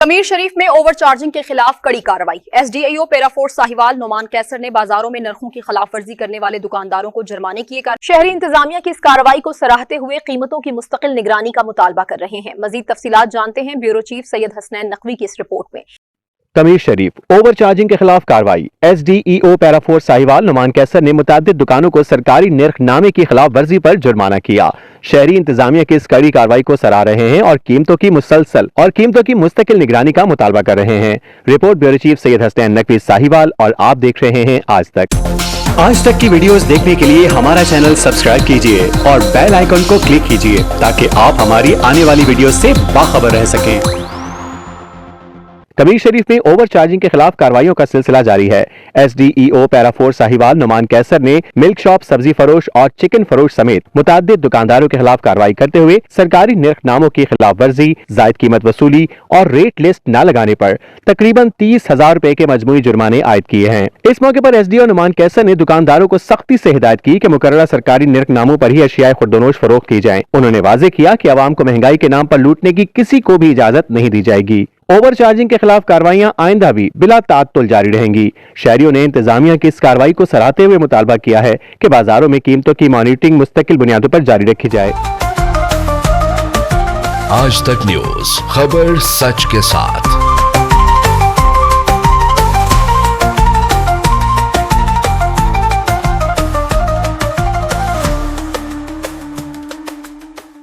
कमीर शरीफ में over charging के खिलाफ कड़ी कार्रवाई। SDAO पैराफोर्स साहिवाल नोमान कैसर ने बाजारों में नरखों की खिलाफ वर्जी करने वाले दुकानदारों को जुर्माने किए। शहरी इंतजामिया की इस कार्रवाई को सराहते हुए कीमतों की मुस्तकिल निगरानी का मुतालबा कर रहे हैं। मजीद तफसीलात जानते हैं ब्यूरो चीफ सैयद हसनैन नकवी की इस रिपोर्ट में। कमीर शरीफ ओवर चार्जिंग के खिलाफ कार्रवाई। SDAO पैराफोर्स साहिवाल नोमान कैसर ने मुतादिद दुकानों को सरकारी निर्खनामे की खिलाफ वर्जी पर जुर्माना किया। शहरी इंतजामिया की इस कड़ी कार्रवाई को सराह रहे हैं और कीमतों की मुस्तकिल निगरानी का मुतालबा कर रहे हैं। Report bureau chief Syed Hasnain Naqvi Sahiwal और आप देख रहे हैं आज तक की वीडियोस देखने के लिए हमारा चैनल सब्सक्राइब कीजिए और बेल आइकन को क्लिक कीजिए ताकि आप हमारी आने वाली वीडियो से बाखबर रह सकें। कमीर शरीफ में ओवर चार्जिंग के खिलाफ कार्रवाइयों का सिलसिला जारी है। SDAO पैराफोर्स साहिवाल नोमान कैसर ने मिल्क शॉप, सब्जी फरोश और चिकन फरोश समेत मुतादिद दुकानदारों के खिलाफ कार्रवाई करते हुए सरकारी निर्खनामों की खिलाफ वर्जी, जायद कीमत वसूली और रेट लिस्ट न लगाने पर तकरीबन 30,000 रुपए के मजमूई जुर्माने आयद किए हैं। इस मौके पर SDO नोमान कैसर ने दुकानदारों को सख्ती से हिदायत की कि मुकर्ररा सरकारी निर्खनामों पर ही अशियाए खुर्दनोश फरोख्त की जाए। उन्होंने वाज़ेह किया कि आवाम को महंगाई के नाम पर लूटने की किसी को भी इजाजत नहीं दी जाएगी। ओवर चार्जिंग के खिलाफ कार्रवाइयां आइंदा भी बिला ताअत्तुल जारी रहेंगी। शहरियों ने इंतजामिया की इस कार्रवाई को सराहते हुए मुतालबा किया है कि बाजारों में कीमतों की मॉनिटरिंग मुस्तकिल बुनियादों पर जारी रखी जाए। आज तक न्यूज़, खबर सच के साथ।